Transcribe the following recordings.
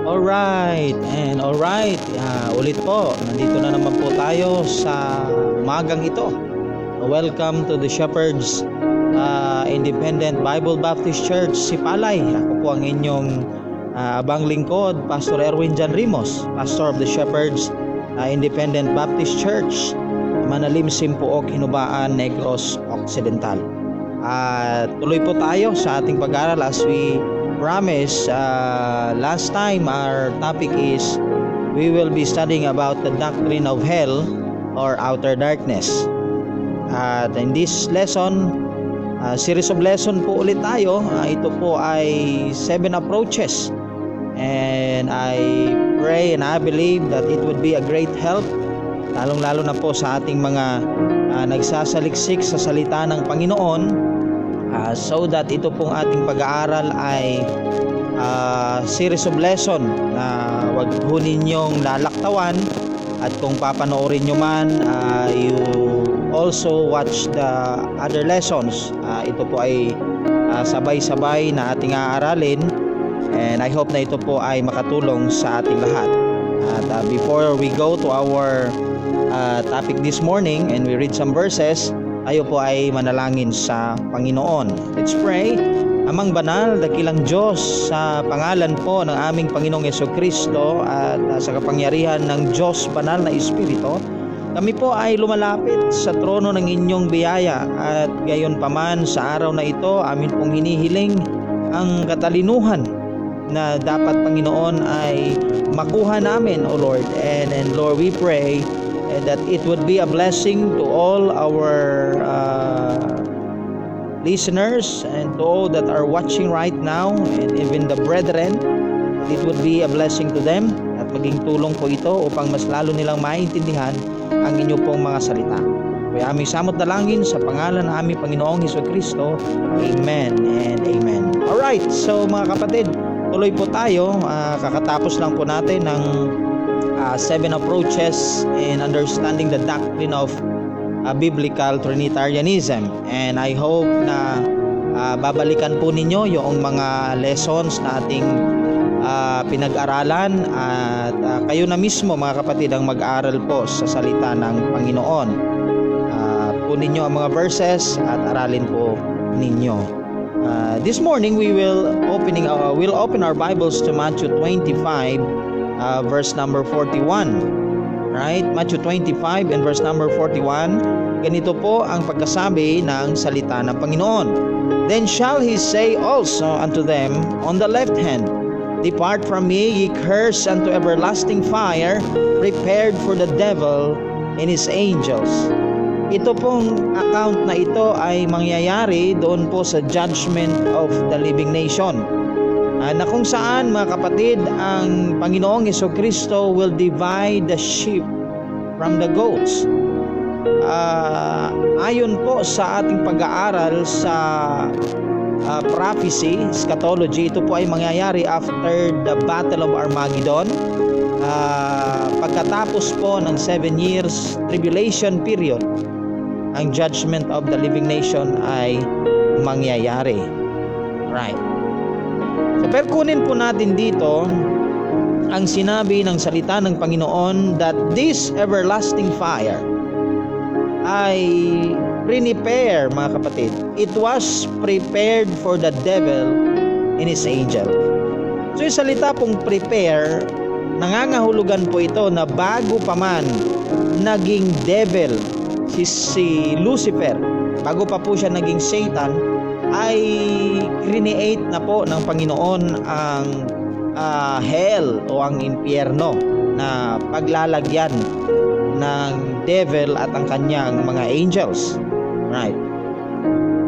Alright, ulit po, nandito na naman po tayo sa umagang ito. Welcome to the Shepherds Independent Bible Baptist Church, Sipalay. Ako po ang inyong abang lingkod, Pastor Erwin Jan Rimos, Pastor of the Shepherds Independent Baptist Church, Manalim, Simpuok, Hinubaan, Negros Occidental. Tuloy po tayo sa ating pag-aaral as we promise. Last time our topic is we will be studying about the doctrine of hell or outer darkness. At in this lesson, series of lesson po ulit tayo. Ito po ay 7 approaches, and I pray and I believe that it would be a great help, lalong-lalo na po sa ating mga nagsasaliksik sa salita ng Panginoon, so that ito pong ating pag-aaral ay series of lesson na wag po ninyong lalaktawan, at kung papanoorin nyo man, you also watch the other lessons. Ito po ay sabay-sabay na ating aaralin, and I hope na ito po ay makatulong sa ating lahat. At before we go to our topic this morning and we read some verses, tayo po ay manalangin sa Panginoon. Let's pray. Amang banal, dakilang Diyos, sa pangalan po ng aming Panginoong Jesucristo at sa kapangyarihan ng Diyos banal na Espiritu, kami po ay lumalapit sa trono ng inyong biyaya, at gayon paman sa araw na ito, amin pong hinihiling ang katalinuhan na dapat, Panginoon, ay makuha namin, O Lord. And Lord, we pray that it would be a blessing to all our listeners and to all that are watching right now, and even the brethren. It would be a blessing to them, at maging tulong po ito upang mas lalo nilang maintindihan ang inyo pong mga salita. Kaya aming samot dalangin sa pangalan ng aming Panginoong Jesucristo. Amen and amen. Alright, so mga kapatid, tuloy po tayo. Kakatapos lang po natin ng 7 approaches in understanding the doctrine of biblical Trinitarianism, and I hope na babalikan po ninyo yung mga lessons na ating pinag-aralan, at kayo na mismo, mga kapatid, ang mag-aral po sa salita ng Panginoon. Kunin nyo ang mga verses at aralin po ninyo. This morning we will open our Bibles to Matthew 25 verse number 41. Right? Matthew 25 and verse number 41. Ganito po ang pagkasabi ng salita ng Panginoon. Then shall he say also unto them on the left hand, Depart from me, ye cursed, unto everlasting fire, prepared for the devil and his angels. Ito pong account na ito ay mangyayari doon po sa judgment of the living nation, na kung saan, mga kapatid, ang Panginoong Jesucristo will divide the sheep from the goats. Ayon po sa ating pag-aaral sa prophecy, eschatology, ito po ay mangyayari after the Battle of Armageddon. Pagkatapos po ng 7 years tribulation period, ang judgment of the living nation ay mangyayari. Right. So, pero kunin po natin dito ang sinabi ng salita ng Panginoon, that this everlasting fire ay prepare, mga kapatid. It was prepared for the devil and his angel. So yung salita pong prepare, nangangahulugan po ito na bago pa man naging devil si Lucifer, bago pa po siya naging Satan, ay create na po ng Panginoon ang hell o ang impyerno na paglalagyan ng devil at ang kanyang mga angels. Right.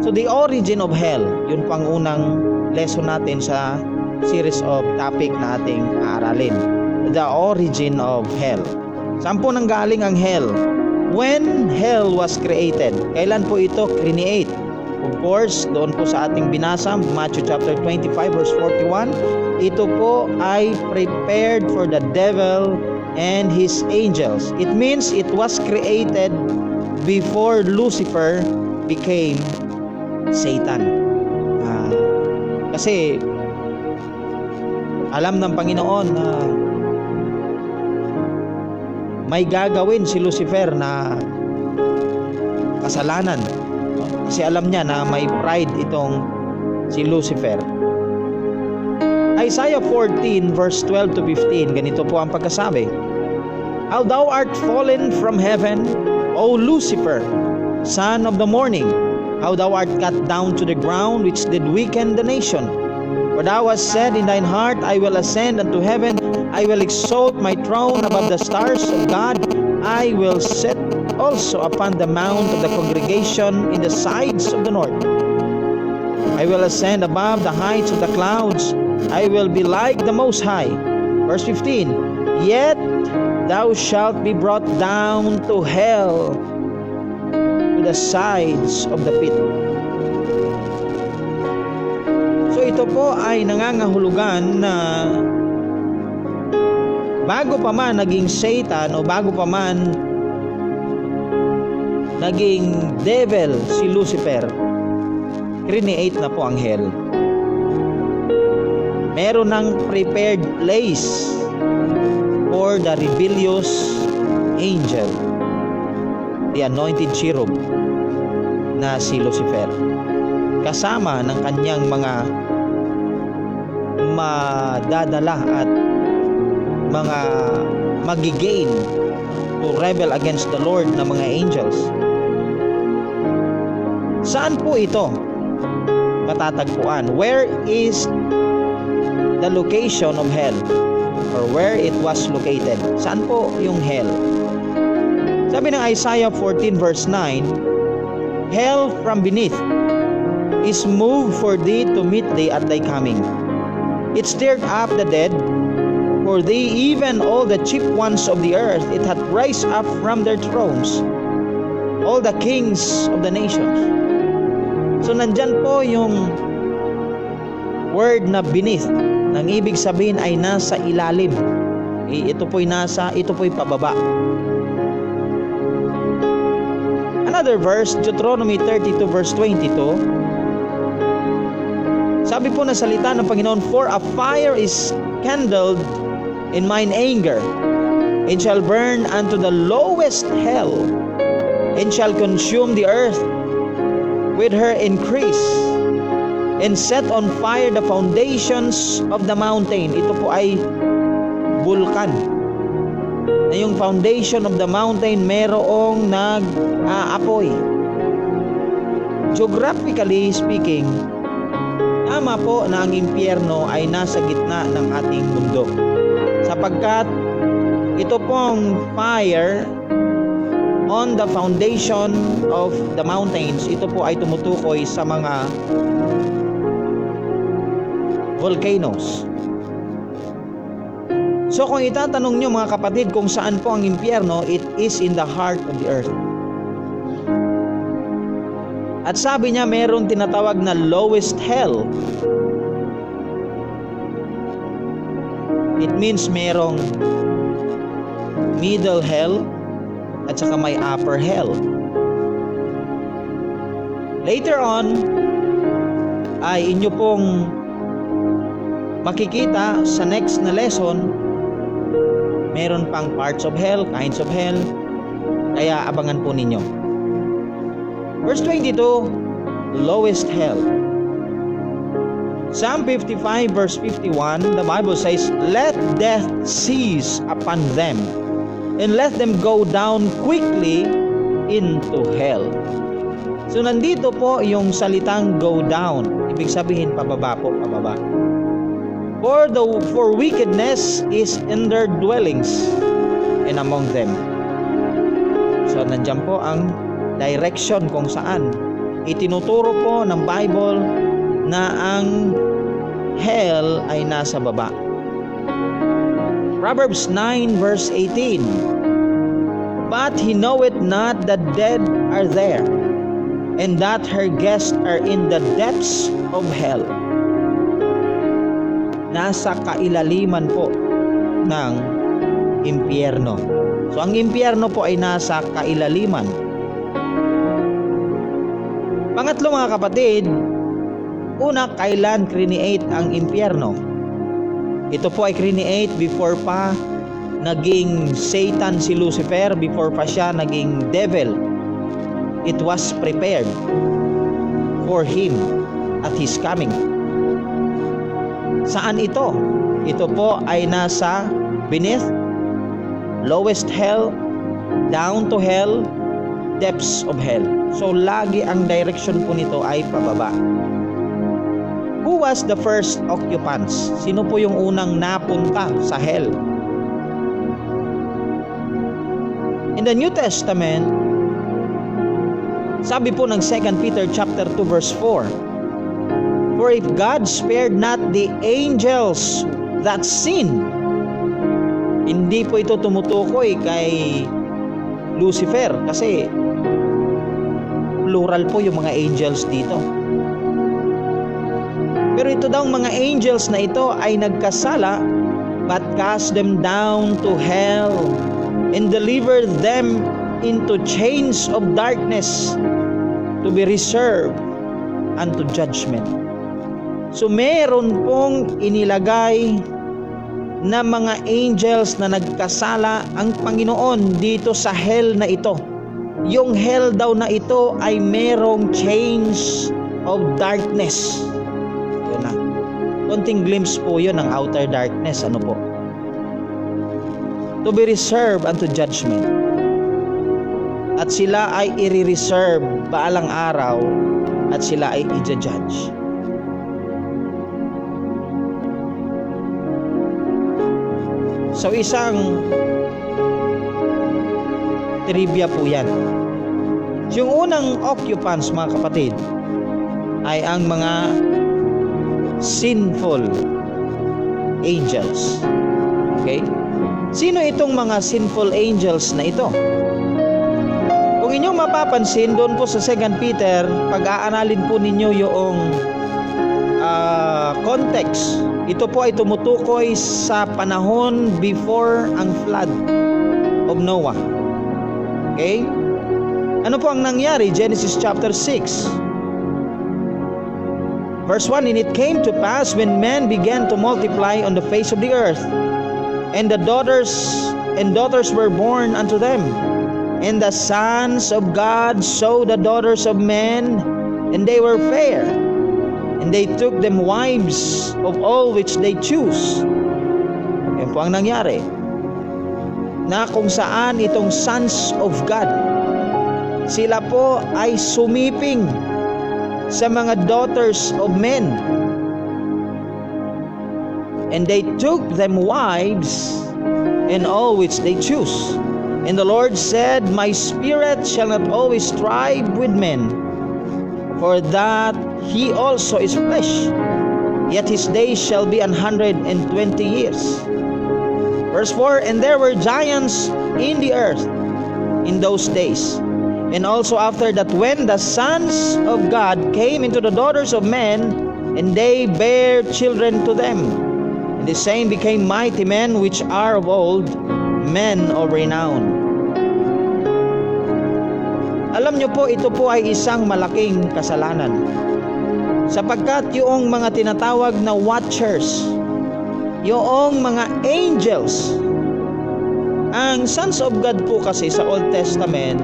So the origin of hell, yun pang unang lesson natin sa series of topic na ating aaralin. The origin of hell. Saan po nanggaling ang hell? When hell was created, kailan po ito create? Of course, doon po sa ating binasa, Matthew chapter 25 verse 41, ito po ay prepared for the devil and his angels. It means it was created before Lucifer became Satan. Kasi Alam ng Panginoon na may gagawin si Lucifer na kasalanan. Kasi alam niya na may pride itong si Lucifer. Isaiah 14 verse 12 to 15, ganito po ang pagkasabi. How thou art fallen from heaven, O Lucifer, son of the morning, how thou art cut down to the ground, which did weaken the nation. For thou hast said in thine heart, I will ascend unto heaven, I will exalt my throne above the stars of God, I will sit also upon the mount of the congregation in the sides of the north. I will ascend above the heights of the clouds, I will be like the Most High. Verse 15, Yet thou shalt be brought down to hell, to the sides of the pit. So ito po ay nangangahulugan na bago pa man naging Satan o bago pa man naging devil si Lucifer, create na po ang hell. Meron ng prepared place for the rebellious angel, the anointed cherub na si Lucifer, kasama ng kanyang mga madadala at mga magigain to rebel against the Lord na mga angels. Saan po ito matatagpuan? Where is the location of hell, or where it was located? Saan po yung hell? Sabi ng Isaiah 14 verse 9, Hell from beneath is moved for thee to meet thee at thy coming. It stirred up the dead for thee, even all the chief ones of the earth. It hath raised up from their thrones all the kings of the nations. So nandyan po yung word na beneath, nang ibig sabihin ay nasa ilalim. Ito po'y pababa. Another verse, Deuteronomy 32 verse 22. Sabi po na salita ng Panginoon, For a fire is kindled in mine anger, and shall burn unto the lowest hell, and shall consume the earth with her increase, and set on fire the foundations of the mountain. Ito po ay bulkan, na yung foundation of the mountain merong nag-aapoy. Geographically speaking, tama po na ang impyerno ay nasa gitna ng ating mundo, sapagkat ito pong fire on the foundation of the mountains, ito po ay tumutukoy sa mga volcanoes. So kung itatanong nyo mga kapatid kung saan po ang impyerno, it is in the heart of the earth. At sabi niya meron tinatawag na lowest hell. It means merong middle hell at saka may upper hell. Later on ay inyo pong makikita sa next na lesson, meron pang parts of hell, kinds of hell, kaya abangan po ninyo. Verse 22, lowest hell. Psalm 55 verse 51, the Bible says, Let death seize upon them, and let them go down quickly into hell. So nandito po yung salitang go down, ibig sabihin pababa po, pababa. For wickedness is in their dwellings and among them. So nandiyan po ang direction kung saan itinuturo po ng Bible na ang hell ay nasa baba. Proverbs 9 verse 18, But he knoweth not that dead are there, and that her guests are in the depths of hell. Nasa kailaliman po ng impyerno. So ang impyerno po ay nasa kailaliman. Pangatlo mga kapatid, una, kailan create ang impyerno? Ito po ay create before pa naging Satan si Lucifer, before pa siya naging devil. It was prepared for him at his coming. Saan ito? Ito po ay nasa beneath, lowest hell, down to hell, depths of hell. So lagi ang direction po nito ay pababa. Who was the first occupants? Sino po yung unang napunta sa hell? In the New Testament, sabi po ng 2 Peter chapter 2 verse 4, for if God spared not the angels that sinned, hindi po ito tumutukoy kay Lucifer kasi plural po yung mga angels dito. Pero ito daw mga angels na ito ay nagkasala, but cast them down to hell and delivered them into chains of darkness to be reserved unto judgment. So meron pong inilagay na mga angels na nagkasala ang Panginoon dito sa hell na ito. Yung hell daw na ito ay merong chains of darkness. Yun na. Konting glimpse po yun ng outer darkness. Ano po? To be reserved unto judgment. At sila ay i-reserve baalang araw at sila ay i-judge. So isang trivia po yan. Yung unang occupants mga kapatid ay ang mga sinful angels. Okay? Sino itong mga sinful angels na ito? Kung inyong mapapansin doon po sa 2 Peter, pag-aanalin po ninyo yung context, ito po ay tumutukoy sa panahon before ang flood of Noah. Okay? Ano po ang nangyari? Genesis chapter 6 verse 1, and it came to pass when men began to multiply on the face of the earth, and the daughters were born unto them, and the sons of God saw the daughters of men, and they were fair, and they took them wives of all which they choose. Yan po ang nangyari, na kung saan itong sons of God, sila po ay sumiping sa mga daughters of men, and they took them wives and all which they choose. And the Lord said, my spirit shall not always strive with men, for that he also is flesh, yet his days shall be 120 years. Verse 4, and there were giants in the earth in those days, and also after that, when the sons of God came into the daughters of men, and they bare children to them, and the same became mighty men which are of old, men of renown. Alam nyo po, ito po ay isang malaking kasalanan, sapagkat yung mga tinatawag na watchers, yung mga angels, ang sons of God po kasi sa Old Testament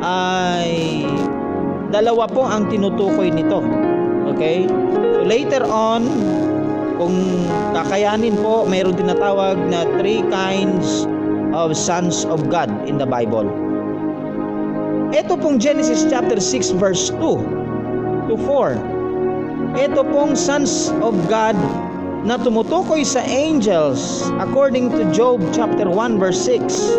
ay dalawa po ang tinutukoy nito. Okay? So later on, kung kakayanin po, mayroon tinatawag na 3 kinds of sons of God in the Bible. Ito pong Genesis chapter 6 verse 2 to 4. Ito pong sons of God na tumutukoy sa angels according to Job chapter 1 verse 6.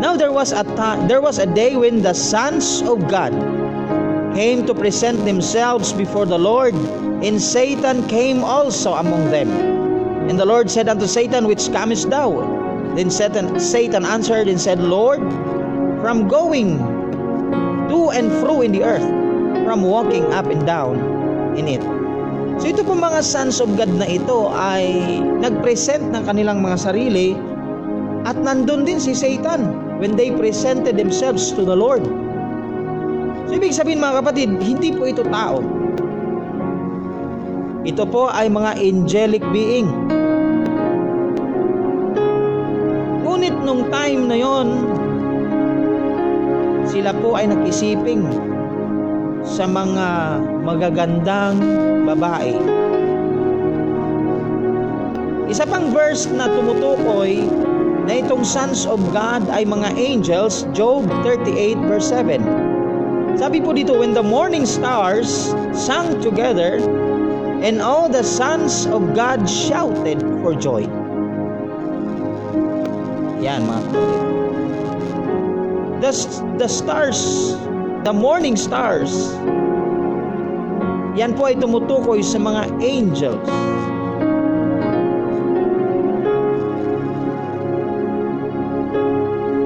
Now there was a day when the sons of God came to present themselves before the Lord, and Satan came also among them. And the Lord said unto Satan, which comest thou? Then Satan answered and said, Lord, from going to and fro in the earth, from walking up and down in it. So ito po mga sons of God na ito ay nag-present ng kanilang mga sarili, at nandun din si Satan when they presented themselves to the Lord. So ibig sabihin mga kapatid, hindi po ito tao. Ito po ay mga angelic being. Ngunit nung time na yon, sila po ay nag-isiping sa mga magagandang babae. Isa pang verse na tumutukoy na itong sons of God ay mga angels, Job 38 verse 7. Sabi po dito, when the morning stars sang together and all the sons of God shouted for joy. Yan mga kapatid. The stars, the morning stars, yan po ay tumutukoy sa mga angels.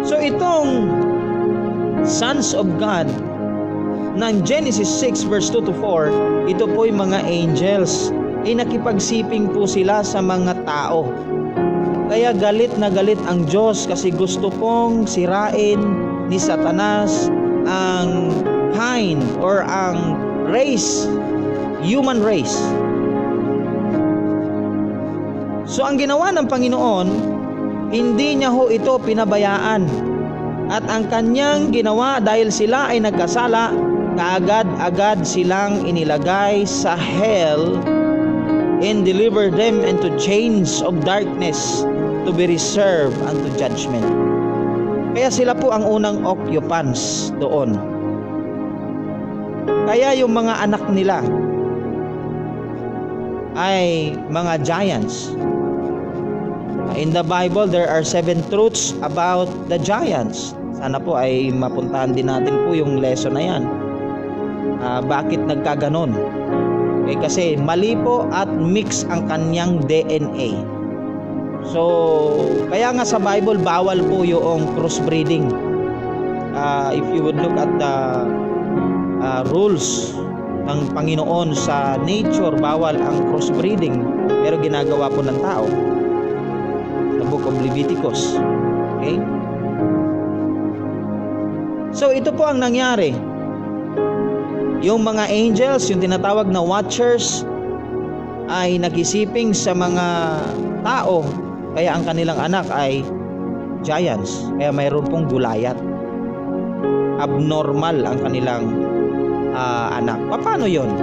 So itong sons of God ng Genesis 6 verse 2 to 4, ito po yung mga angels. Ay nakipagsiping po sila sa mga tao. Kaya galit na galit ang Diyos kasi gusto pong sirain ni Satanas ang kind or ang race, human race. So ang ginawa ng Panginoon, hindi niya ho ito pinabayaan. At ang kanyang ginawa dahil sila ay nagkasala, kaagad-agad silang inilagay sa hell and deliver them into chains of darkness to be reserved unto judgment. Kaya sila po ang unang occupants doon. Kaya yung mga anak nila ay mga giants. In the Bible, there are 7 truths about the giants. Sana po ay mapuntahan din natin po yung lesson na yan. Bakit nagkaganon? Kasi mali po at mix ang kanyang DNA. So, kaya nga sa Bible, bawal po yung crossbreeding. If you would look at the rules ng Panginoon sa nature, bawal ang crossbreeding. Pero ginagawa po ng tao. Sa Book of Leviticus. Okay? So, ito po ang nangyari. Yung mga angels, yung tinatawag na watchers, ay nagisiping sa mga tao, kaya ang kanilang anak ay giants. Kaya mayroon pong gulayat. Abnormal ang kanilang anak. Paano yun?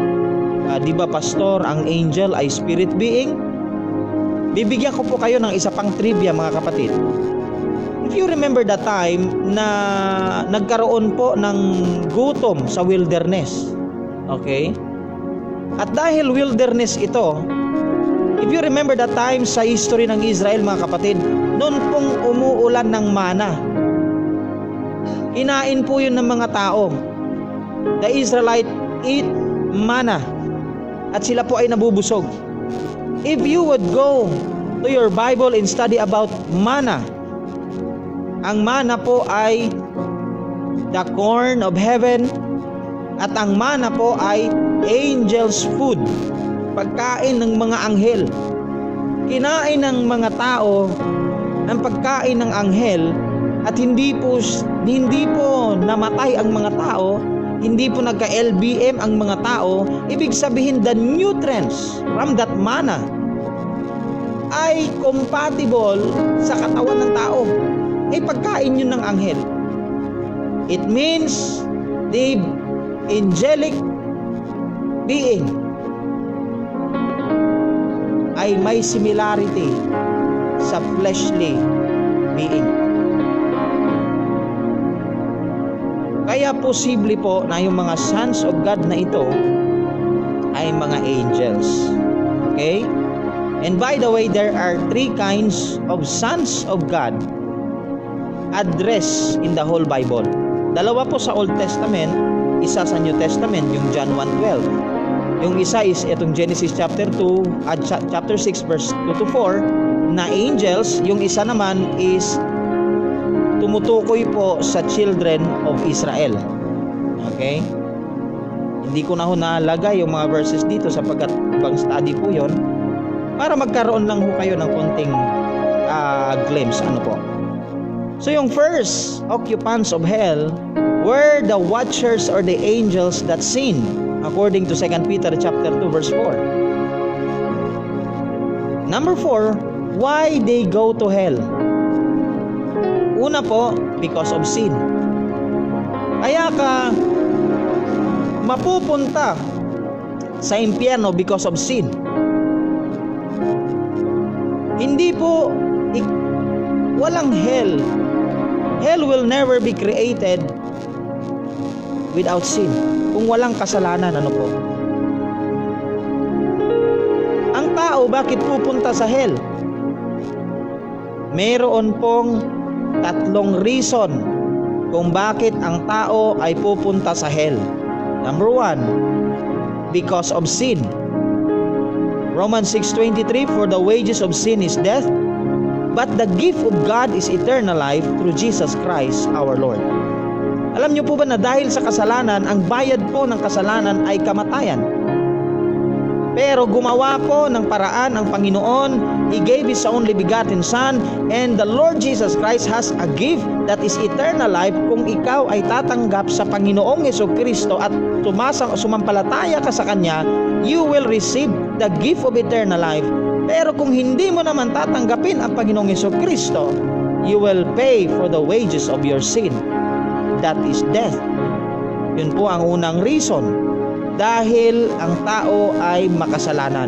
Di ba pastor, ang angel ay spirit being? Bibigyan ko po kayo ng isa pang trivia mga kapatid. If you remember the time na nagkaroon po ng gutom sa wilderness. Okay? At dahil wilderness ito, if you remember the time sa history ng Israel mga kapatid, noon pong umuulan ng mana. Kinain po yun ng mga tao. The Israelite eat mana. At sila po ay nabubusog. If you would go to your Bible and study about mana, ang mana po ay the corn of heaven at ang mana po ay angels food, pagkain ng mga anghel. Kinain ng mga tao ang pagkain ng anghel at hindi po namatay ang mga tao, hindi po nagka-LBM ang mga tao. Ibig sabihin the nutrients from that mana ay compatible sa katawan ng tao. Pagkain yun ng anghel. It means the angelic being ay may similarity sa fleshly being. Kaya posible po na yung mga sons of God na ito ay mga angels. Okay? And by the way, there are 3 kinds of sons of God address in the whole Bible. 2 po sa Old Testament, isa sa New Testament, yung John 1:12. Yung isa is itong Genesis chapter 2 at chapter 6 verse 2 to 4 na angels. Yung isa naman is tumutukoy po sa children of Israel. Okay? Hindi ko na ho nalagay yung mga verses dito sapagkat ibang study po yon, para magkaroon lang ho kayo ng konting glimpse. Ano po? So yung first occupants of hell were the watchers or the angels that sinned, according to 2 Peter chapter 2 verse 4. Number 4, why they go to hell? Una po, because of sin. Kaya ka mapupunta sa impyerno because of sin. Hindi po walang hell. Hell will never be created without sin. Kung walang kasalanan, ano po? Ang tao, bakit pupunta sa hell? Meron pong 3 reason kung bakit ang tao ay pupunta sa hell. Number 1, because of sin. Romans 6:23, for the wages of sin is death, but the gift of God is eternal life through Jesus Christ our Lord. Alam niyo po ba na dahil sa kasalanan, ang bayad po ng kasalanan ay kamatayan? Pero gumawa po ng paraan ang Panginoon. He gave His only begotten Son, and the Lord Jesus Christ has a gift that is eternal life. Kung ikaw ay tatanggap sa Panginoong Jesucristo at sumampalataya ka sa Kanya, you will receive the gift of eternal life. Pero kung hindi mo naman tatanggapin ang Panginoong Jesucristo, you will pay for the wages of your sin. That is death. Yun po ang unang reason. Dahil ang tao ay makasalanan.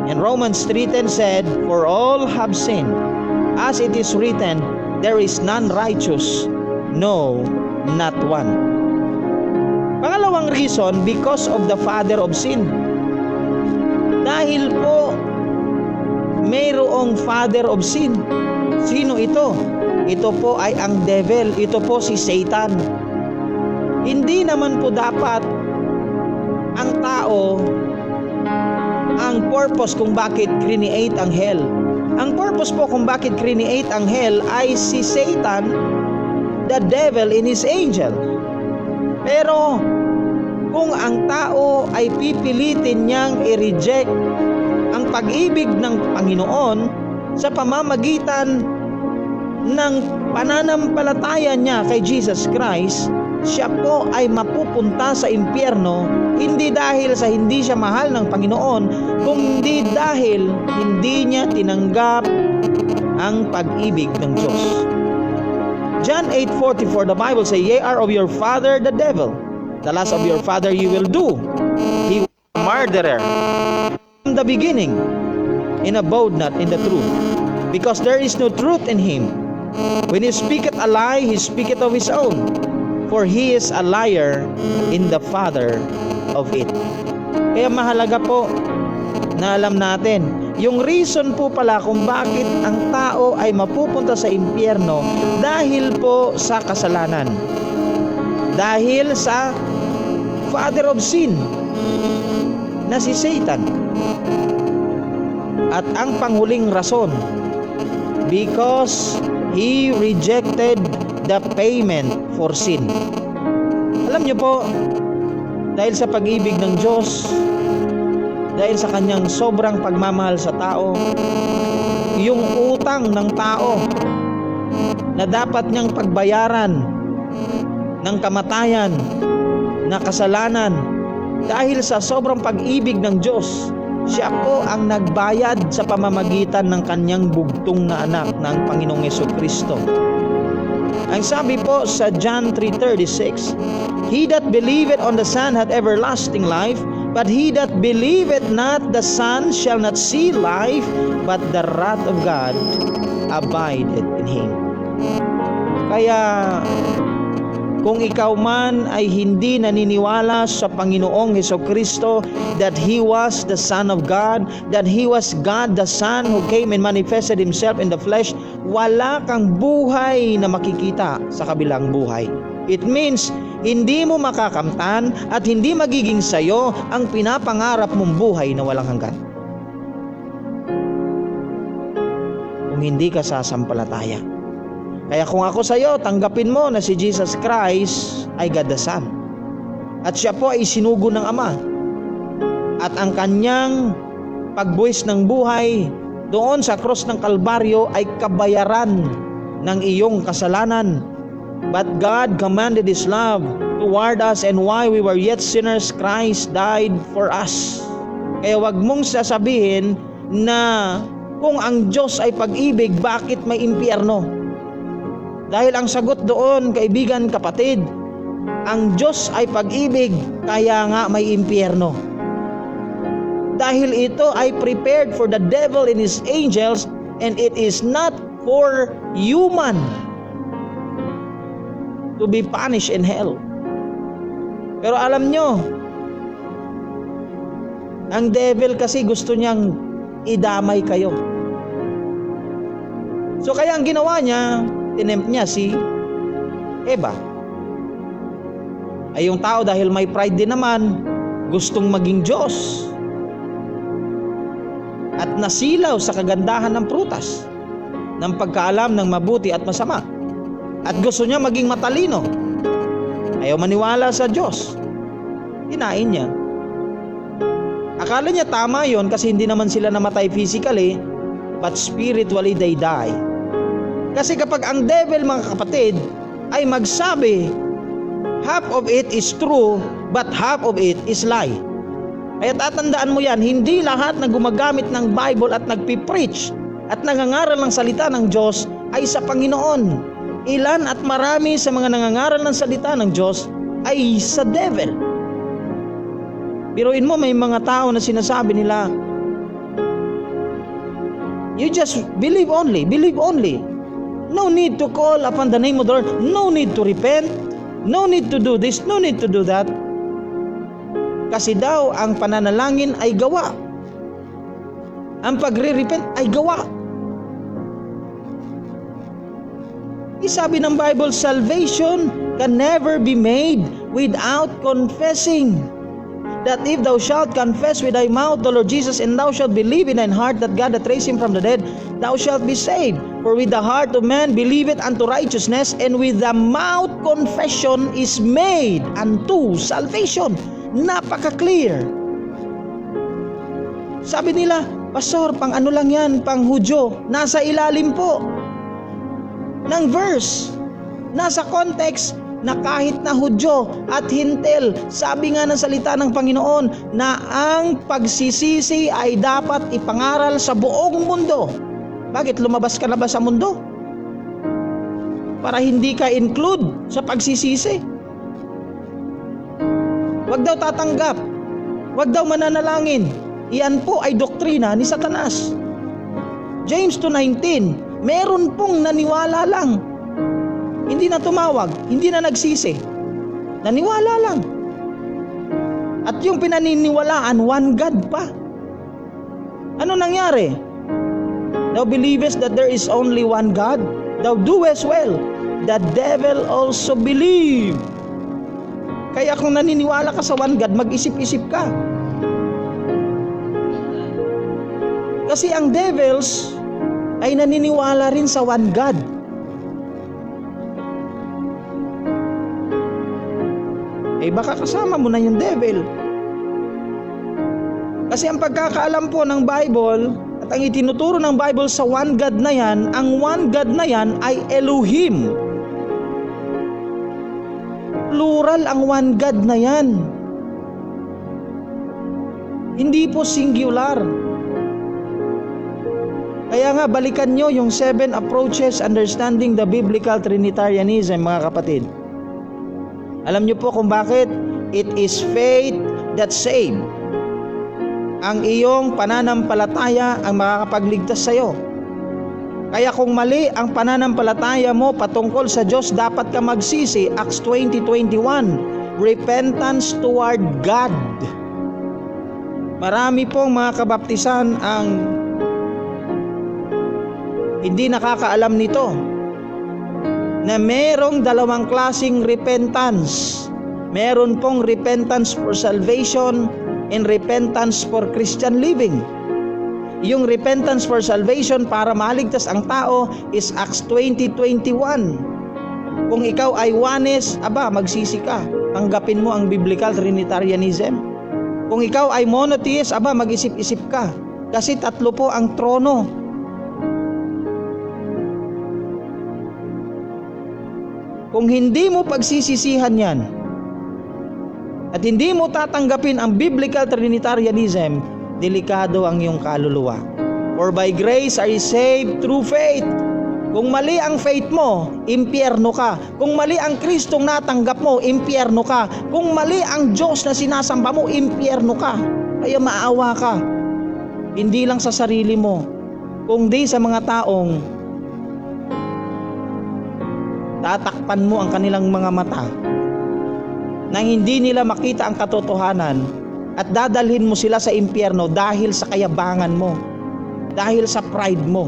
And Romans 3:10 said, for all have sinned, as it is written, there is none righteous, no, not one. Pangalawang reason, because of the father of sin. Dahil po mayroong father of sin. Sino ito? Ito po ay ang devil. Ito po si Satan. Hindi naman po dapat ang tao ang purpose kung bakit create ang hell. Ang purpose po kung bakit create ang hell ay si Satan, the devil and his angel. Pero kung ang tao ay pipilitin niyang i-reject ang pag-ibig ng Panginoon sa pamamagitan ng pananampalataya niya kay Jesus Christ, siya po ay mapupunta sa impyerno, hindi dahil sa hindi siya mahal ng Panginoon, kundi dahil hindi niya tinanggap ang pag-ibig ng Diyos. John 8:44, the Bible says, ye are of your father the devil, the lust of your father you will do. He was a murderer from the beginning, and abode not in the truth, because there is no truth in him. When he speaketh a lie, he speaketh of his own, for he is a liar in the father of it. Kaya mahalaga po na alam natin, yung reason po pala kung bakit ang tao ay mapupunta sa impyerno, dahil po sa kasalanan. Dahil sa father of sin na si Satan. At ang panghuling rason, because he rejected the payment for sin. Alam niyo po, dahil sa pag-ibig ng Diyos, dahil sa kanyang sobrang pagmamahal sa tao, yung utang ng tao na dapat niyang pagbayaran ng kamatayan, na kasalanan, dahil sa sobrang pag-ibig ng Diyos, siya po ang nagbayad sa pamamagitan ng kanyang bugtong na anak ng Panginoong Jesucristo. Ang sabi po sa John 3:36, he that believeth on the Son hath everlasting life, but he that believeth not the Son shall not see life, but the wrath of God abideth in him. Kaya kung ikaw man ay hindi naniniwala sa Panginoong Jesucristo, that He was the Son of God, that He was God the Son who came and manifested Himself in the flesh, wala kang buhay na makikita sa kabilang buhay. It means, hindi mo makakamtan at hindi magiging sayo ang pinapangarap mong buhay na walang hanggan. Kung hindi ka sasampalataya. Kaya kung ako sa iyo, tanggapin mo na si Jesus Christ ay God the Son. At siya po ay sinugo ng Ama. At ang kanyang pagbuwis ng buhay doon sa cross ng Kalbaryo ay kabayaran ng iyong kasalanan. But God commanded His love toward us, and while we were yet sinners, Christ died for us. Kaya wag mong sasabihin na kung ang Diyos ay pag-ibig, bakit may impyerno? Dahil ang sagot doon, kaibigan, kapatid, ang Diyos ay pag-ibig, kaya nga may impyerno. Dahil ito ay prepared for the devil and his angels, and it is not for human to be punished in hell. Pero alam nyo, ang devil kasi gusto niyang idamay kayo. So kaya ang ginawa niya, tinempt niya si Eva. Ay yung tao dahil may pride din naman, gustong maging Diyos. At nasilaw sa kagandahan ng prutas, ng pagkaalam ng mabuti at masama. At gusto niya maging matalino. Ayaw maniwala sa Diyos. Kinain niya. Akala niya tama yon kasi hindi naman sila namatay physically, but spiritually they die. Kasi kapag ang devil, mga kapatid, ay magsabi, half of it is true, but half of it is lie. Kaya tatandaan mo yan, hindi lahat na gumagamit ng Bible at nagpipreach at nangangaral ng salita ng Diyos ay sa Panginoon. Ilan at marami sa mga nangangaral ng salita ng Diyos ay sa devil. Biruin mo, may mga tao na sinasabi nila, you just believe only, believe only. No need to call upon the name of the Lord. No need to repent. No need to do this. No need to do that. Kasi daw ang pananalangin ay gawa. Ang pagre-repent ay gawa. Isabi ng Bible, salvation can never be made without confessing. That if thou shalt confess with thy mouth the Lord Jesus, and thou shalt believe in thine heart that God hath raised him from the dead, thou shalt be saved. For with the heart of man believeth unto righteousness, and with the mouth confession is made unto salvation. Napaka-clear. Sabi nila, Pastor, pang ano lang yan, pang Hudyo. Nasa ilalim po ng verse, nasa context na kahit na Hudyo at Hintil, sabi nga ng salita ng Panginoon na ang pagsisisi ay dapat ipangaral sa buong mundo. Bakit lumabas ka na ba sa mundo? Para hindi ka include sa pagsisisi. Huwag daw tatanggap, huwag daw mananalangin. Iyan po ay doktrina ni Satanas. James 2:19, meron pong naniwala lang. Hindi na tumawag, hindi na nagsisi. Naniwala lang. At yung pinaniniwalaan, one God pa. Ano nangyari? Thou believest that there is only one God? Thou doest well. The devil also believe. Kaya kung naniniwala ka sa one God, mag-isip-isip ka. Kasi ang devils ay naniniwala rin sa one God. Eh baka kasama mo na yung devil. Kasi ang pagkakaalam po ng Bible at ang itinuturo ng Bible sa one God na yan, ang one God na yan ay Elohim. Plural ang one God na yan. Hindi po singular. Kaya nga balikan nyo yung 7 approaches understanding the biblical Trinitarianism, mga kapatid. Alam niyo po kung bakit? It is faith that save. Ang iyong pananampalataya ang makakapagligtas sa iyo. Kaya kung mali ang pananampalataya mo patungkol sa Diyos, dapat ka magsisi. Acts 20:21, repentance toward God. Marami pong mga kabaptisan ang hindi nakakaalam nito, na merong dalawang klaseng repentance. Meron pong repentance for salvation and repentance for Christian living. Yung repentance for salvation para maligtas ang tao is Acts 20:21. Kung ikaw ay oneness, magsisi ka. Tanggapin mo ang biblical Trinitarianism. Kung ikaw ay monotheist, mag-isip-isip ka. Kasi 3 po ang trono. Kung hindi mo pagsisisihan yan at hindi mo tatanggapin ang biblical Trinitarianism, delikado ang iyong kaluluwa. For by grace are you saved through faith. Kung mali ang faith mo, impyerno ka. Kung mali ang Kristong natanggap mo, impyerno ka. Kung mali ang Diyos na sinasamba mo, impyerno ka. Kaya maawa ka. Hindi lang sa sarili mo, kundi sa mga taong tatakpan mo ang kanilang mga mata na hindi nila makita ang katotohanan at dadalhin mo sila sa impyerno dahil sa kayabangan mo, dahil sa pride mo.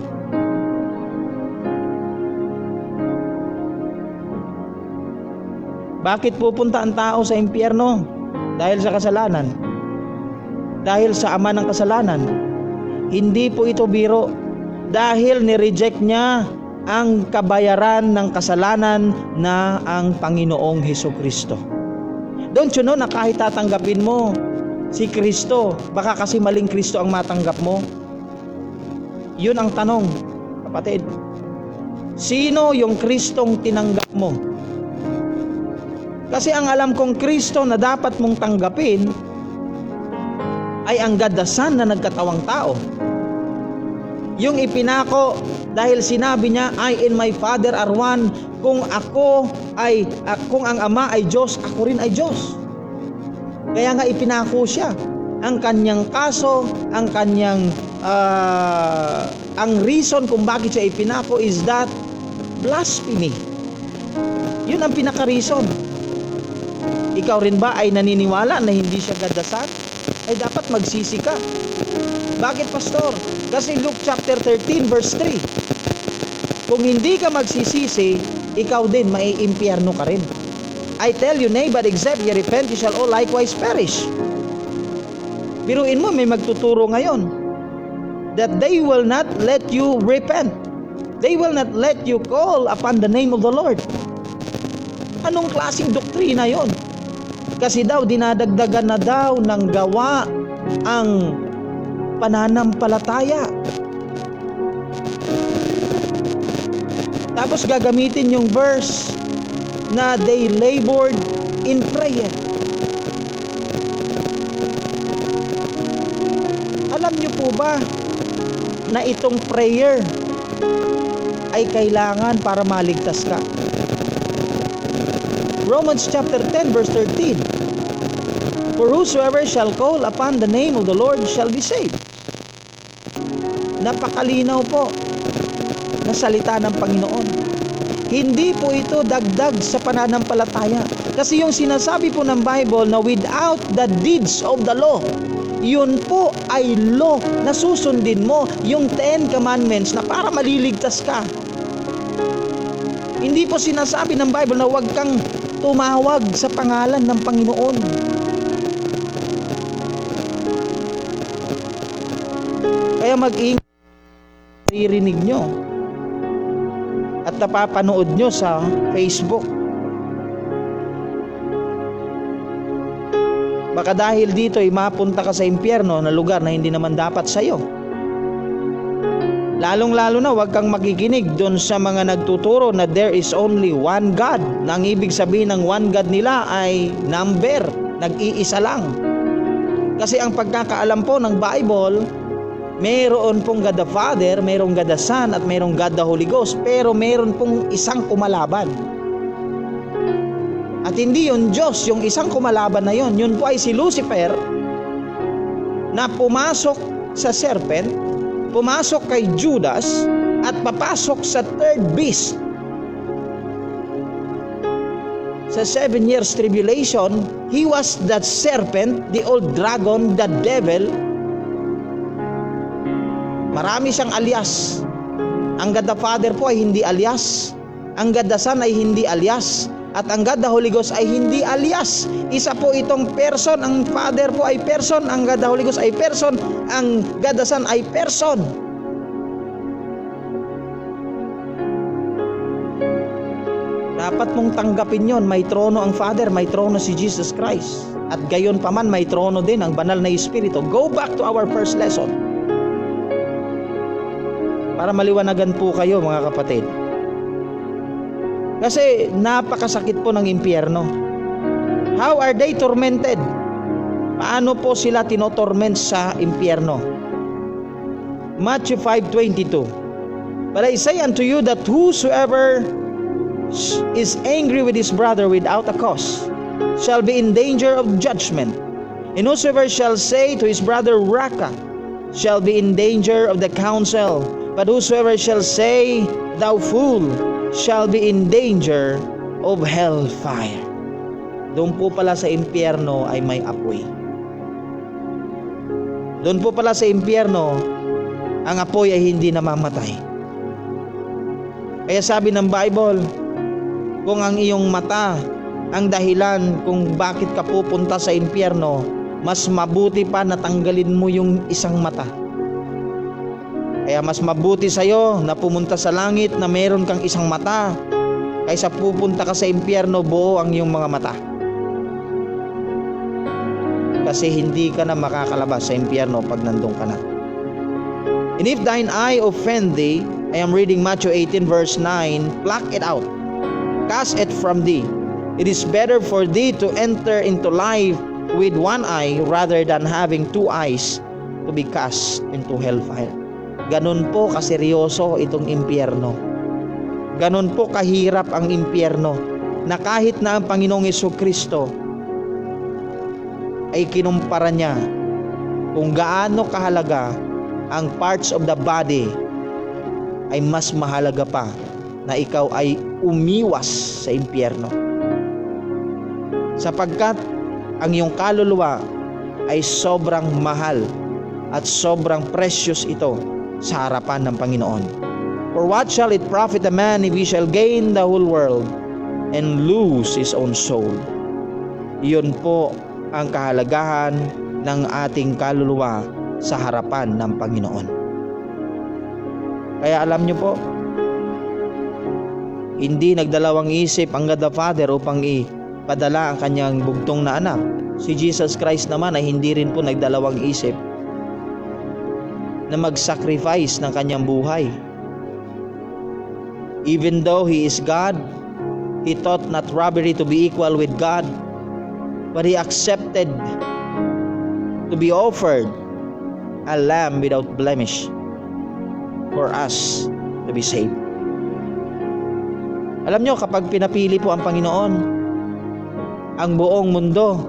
Bakit pupunta ang tao sa impyerno? Dahil sa kasalanan. Dahil sa ama ng kasalanan. Hindi po ito biro. Dahil ni-reject niya ang kabayaran ng kasalanan na ang Panginoong Hesukristo. Don't you know na kahit tatanggapin mo si Kristo, baka kasi maling Kristo ang matanggap mo? Yun ang tanong, kapatid. Sino yung Kristong tinanggap mo? Kasi ang alam kong Kristo na dapat mong tanggapin ay ang God the Son na nagkatawang tao. Yung ipinako dahil sinabi niya, I and my Father are one. Kung ang Ama ay Diyos, ako rin ay Diyos. Kaya nga ipinako siya. Ang kanyang kaso, ang kanyang ang reason kung bakit siya ipinako is that blasphemy. Yun ang pinaka-reason. Ikaw rin ba ay naniniwala na hindi siya God the Son? Ay dapat magsisi ka. Bakit, pastor? Kasi Luke chapter 13 verse 3. Kung hindi ka magsisisi, ikaw din maiimpyerno ka rin. I tell you, nay, but except ye repent, you shall all likewise perish. Biruin mo, may magtuturo ngayon that they will not let you repent. They will not let you call upon the name of the Lord. Anong klaseng doktrina yon? Kasi daw dinadagdagan na daw ng gawa ang pananampalataya. Tapos gagamitin yung verse na they labored in prayer. Alam niyo po ba na itong prayer ay kailangan para maligtas ka? Romans chapter 10 verse 13. For whosoever shall call upon the name of the Lord shall be saved. Napakalinaw po na salita ng Panginoon. Hindi po ito dagdag sa pananampalataya. Kasi yung sinasabi po ng Bible na without the deeds of the law, yun po ay law na susundin mo, yung 10 commandments na para maliligtas ka. Hindi po sinasabi ng Bible na huwag kang tumawag sa pangalan ng Panginoon. Kaya mag-ingat naririnig nyo at napapanood nyo sa Facebook. Baka dahil dito ay mapunta ka sa impyerno na lugar na hindi naman dapat sa'yo. Lalong-lalo na huwag kang makikinig doon sa mga nagtuturo na there is only one God. Na ang ibig sabihin ng one God nila ay number, nag-iisa lang. Kasi ang pagkakaalam po ng Bible, mayroon pong God the Father, mayroong God the Son, at mayroong God the Holy Ghost. Pero mayroon pong isang kumalaban. At hindi yun Diyos, yung isang kumalaban na yun. Yun po ay si Lucifer na pumasok sa serpent, pumasok kay Judas, at papasok sa third beast. Sa 7 years tribulation, he was that serpent, the old dragon, the devil. Marami siyang alias. Ang God the Father po ay hindi alias. Ang God the Son ay hindi alias. At ang God the Holy Ghost ay hindi alias. Isa po itong person. Ang Father po ay person. Ang God the Holy Ghost ay person. Ang God the Son ay person. Dapat mong tanggapin yon. May trono ang Father, may trono si Jesus Christ. At gayon pa man, may trono din ang banal na Espiritu. Go back to our first lesson. Para maliwanagan po kayo, mga kapatid. Kasi napakasakit po ng impyerno. How are they tormented? Paano po sila tinotorment sa impyerno? Matthew 5:22. But I say unto you that whosoever is angry with his brother without a cause shall be in danger of judgment. And whosoever shall say to his brother, Raka, shall be in danger of the council. But whosoever shall say, Thou fool, shall be in danger of hellfire. Doon po pala sa impyerno ay may apoy. Doon po pala sa impyerno, ang apoy ay hindi namamatay. Kaya sabi ng Bible, kung ang iyong mata ang dahilan kung bakit ka pupunta sa impyerno, mas mabuti pa na tanggalin mo yung isang mata. Kaya mas mabuti sa'yo na pumunta sa langit na meron kang isang mata kaysa pupunta ka sa impyerno buo ang iyong mga mata. Kasi hindi ka na makakalabas sa impyerno pag nandun ka na. And if thine eye offend thee, I am reading Matthew 18 verse 9, pluck it out, cast it from thee. It is better for thee to enter into life with one eye rather than having two eyes to be cast into hellfire. Ganun po kaseryoso itong impyerno. Ganun po kahirap ang impyerno na kahit na ang Panginoong Jesucristo ay kinumpara niya kung gaano kahalaga ang parts of the body, ay mas mahalaga pa na ikaw ay umiwas sa impyerno. Sapagkat ang iyong kaluluwa ay sobrang mahal at sobrang precious ito sa harapan ng Panginoon. For what shall it profit a man if he shall gain the whole world and lose his own soul? Iyon po ang kahalagahan ng ating kaluluwa sa harapan ng Panginoon. Kaya alam niyo po, hindi nagdalawang isip ang God the Father upang ipadala ang kanyang bugtong na anak. Si Jesus Christ naman ay hindi rin po nagdalawang isip na mag-sacrifice ng kanyang buhay. Even though He is God, He thought not robbery to be equal with God, but He accepted to be offered a lamb without blemish for us to be saved. Alam nyo, kapag pinapili po ang Panginoon ang buong mundo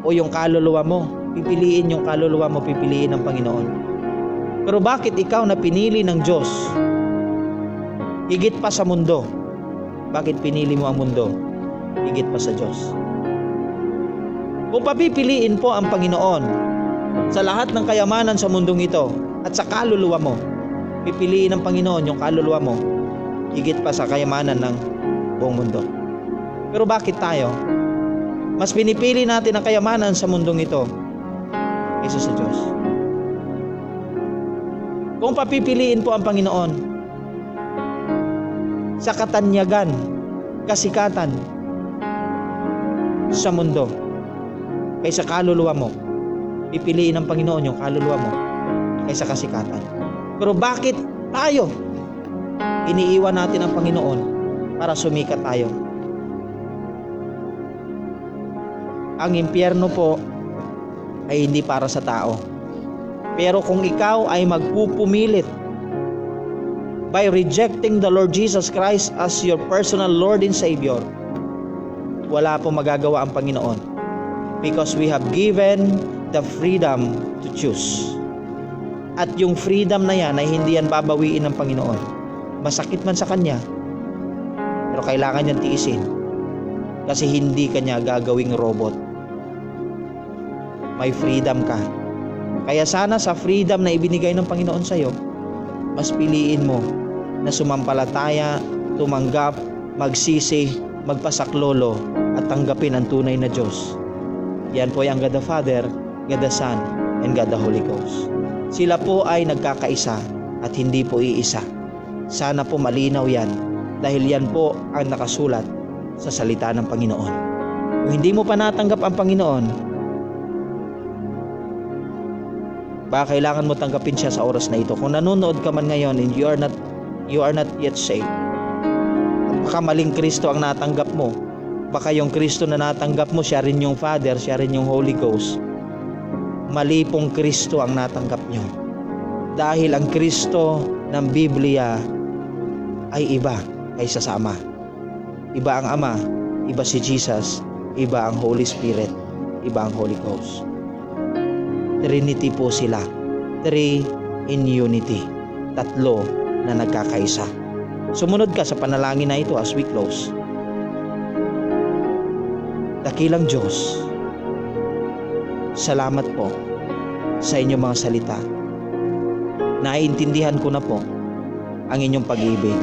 o yung kaluluwa mo, pipiliin yung kaluluwa mo, pipiliin ng Panginoon. Pero bakit ikaw na pinili ng Diyos higit pa sa mundo? Bakit pinili mo ang mundo higit pa sa Diyos? Kung papipiliin po ang Panginoon sa lahat ng kayamanan sa mundong ito at sa kaluluwa mo, pipiliin ng Panginoon yung kaluluwa mo higit pa sa kayamanan ng buong mundo. Pero bakit tayo mas pinipili natin ang kayamanan sa mundong ito kaysa sa Diyos? Kung papipiliin po ang Panginoon sa katanyagan, kasikatan sa mundo kaysa kaluluwa mo, pipiliin ng Panginoon yung kaluluwa mo kaysa kasikatan. Pero bakit tayo iniiwan natin ang Panginoon para sumikat tayo? Ang impyerno po ay hindi para sa tao. Pero kung ikaw ay magpupumilit by rejecting the Lord Jesus Christ as your personal Lord and Savior, wala po magagawa ang Panginoon, because we have given the freedom to choose. At yung freedom na yan ay hindi yan babawiin ng Panginoon. Masakit man sa Kanya, pero kailangan niyang tiisin, kasi hindi Kanya gagawing robot. May freedom ka. Kaya sana sa freedom na ibinigay ng Panginoon sa iyo, mas piliin mo na sumampalataya, tumanggap, magsisi, magpasaklolo at tanggapin ang tunay na Diyos. Yan po ay ang God the Father, God the Son, and God the Holy Ghost. Sila po ay nagkakaisa at hindi po iisa. Sana po malinaw yan, dahil yan po ang nakasulat sa salita ng Panginoon. Kung hindi mo pa natanggap ang Panginoon, baka kailangan mo tanggapin siya sa oras na ito. Kung nanonood ka man ngayon and you are not yet saved, at baka maling Kristo ang natanggap mo, baka yung Kristo na natanggap mo, siya rin yung Father, siya rin yung Holy Ghost. Mali pong Kristo ang natanggap nyo. Dahil ang Kristo ng Biblia ay iba kaysa sa Ama. Iba ang Ama, iba si Jesus, iba ang Holy Spirit, iba ang Holy Ghost. Trinity po sila. Three in unity. Tatlo na nagkakaisa. Sumunod ka sa panalangin na ito as we close. Dakilang Diyos, salamat po sa inyong mga salita. Naiintindihan ko na po ang inyong pag-ibig.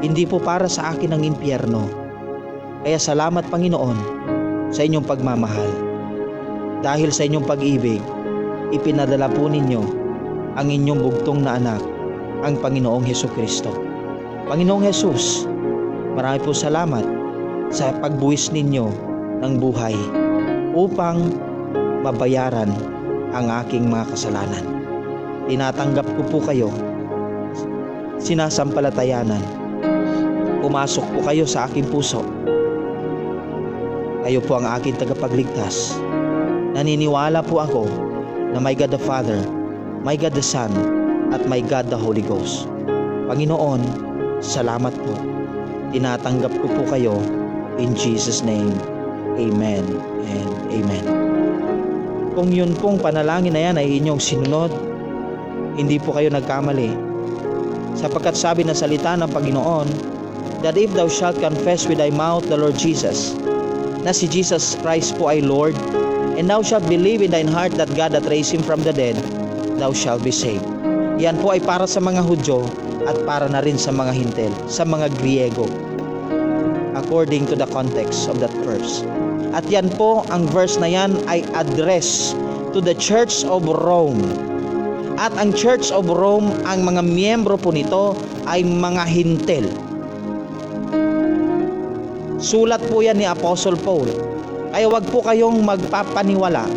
Hindi po para sa akin ang impyerno. Kaya salamat, Panginoon, sa inyong pagmamahal. Dahil sa inyong pag-ibig, ipinadala po ninyo ang inyong bugtong na anak, ang Panginoong Hesukristo. Panginoong Jesus, marami po salamat sa pagbuwis ninyo ng buhay upang mabayaran ang aking mga kasalanan. Tinatanggap ko po kayo, sinasampalatayanan. Pumasok po kayo sa aking puso. Kayo po ang aking tagapagligtas. Naniniwala po ako na my God the Father, my God the Son, at my God the Holy Ghost. Panginoon, salamat po. Tinatanggap ko po kayo in Jesus' name. Amen and amen. Kung yun pong panalangin na yan ay inyong sinunod, hindi po kayo nagkamali. Sapagkat sabi ng salita ng Panginoon, that if thou shalt confess with thy mouth the Lord Jesus, na si Jesus Christ po ay Lord, and thou shalt believe in thine heart that God hath raised him from the dead, thou shalt be saved. Yan po ay para sa mga Hudyo at para na rin sa mga Hintil, sa mga Griego, according to the context of that verse. At yan po, ang verse na yan ay address to the Church of Rome. At ang Church of Rome, ang mga miyembro po nito ay mga Hintil. Sulat po yan ni Apostle Paul. Kaya wag po kayong magpapaniwala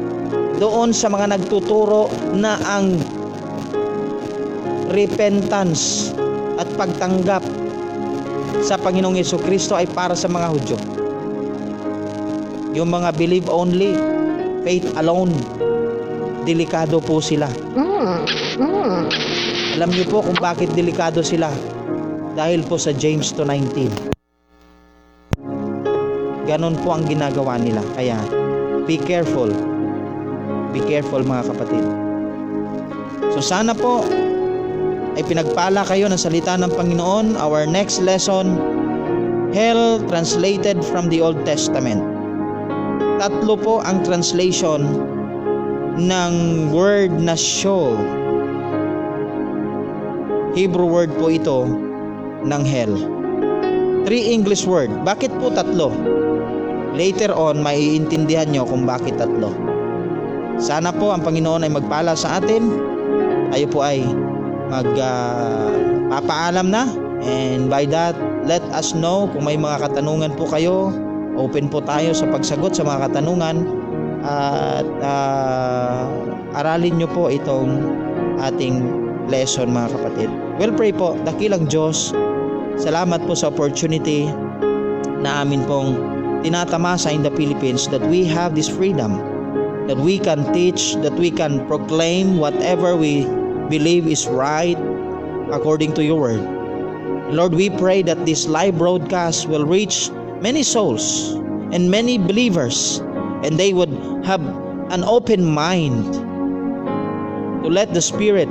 doon sa mga nagtuturo na ang repentance at pagtanggap sa Panginoong Hesukristo ay para sa mga Hudyo. Yung mga believe only, faith alone, delikado po sila. Alam niyo po kung bakit delikado sila? Dahil po sa James 2:19. Ganon po ang ginagawa nila. Kaya be careful. Be careful, mga kapatid. So sana po ay pinagpala kayo ng salita ng Panginoon. Our next lesson, hell translated from the Old Testament. Tatlo po ang translation ng word na Sheol. Hebrew word po ito ng hell. 3 English word. Bakit po tatlo? Later on, maiintindihan nyo kung bakit tatlo. Sana po ang Panginoon ay magpala sa atin. Tayo po ay magpapaalam na. And by that, let us know kung may mga katanungan po kayo. Open po tayo sa pagsagot sa mga katanungan. At aralin nyo po itong ating lesson, mga kapatid. Well, pray po. Dakilang Diyos, salamat po sa opportunity na amin pong tinatamasa in the Philippines, that we have this freedom, that we can teach, that we can proclaim whatever we believe is right according to your word. Lord, we pray that this live broadcast will reach many souls and many believers, and they would have an open mind to let the Spirit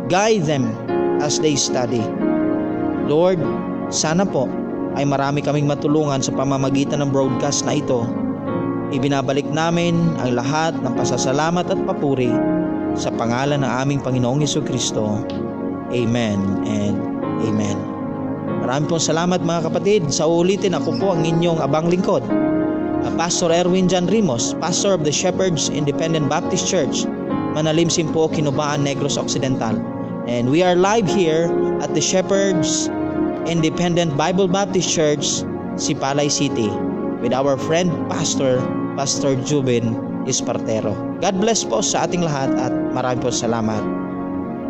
guide them as they study. Lord, sana po ay marami kaming matulungan sa pamamagitan ng broadcast na ito. Ibinabalik namin ang lahat ng pasasalamat at papuri sa pangalan ng aming Panginoong Hesukristo. Amen and amen. Maraming pong salamat, mga kapatid. Sa uulitin, ako po ang inyong abang lingkod, Pastor Erwin Jan Rimos, Pastor of the Shepherds Independent Baptist Church, Manalim Simpo, Kinubaan, Negros Occidental. And we are live here at the Shepherds Independent Bible Baptist Church, Sipalay City, with our friend Pastor Jubin Espartero. God bless po sa ating lahat at maraming po salamat.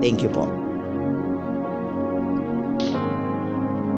Thank you po.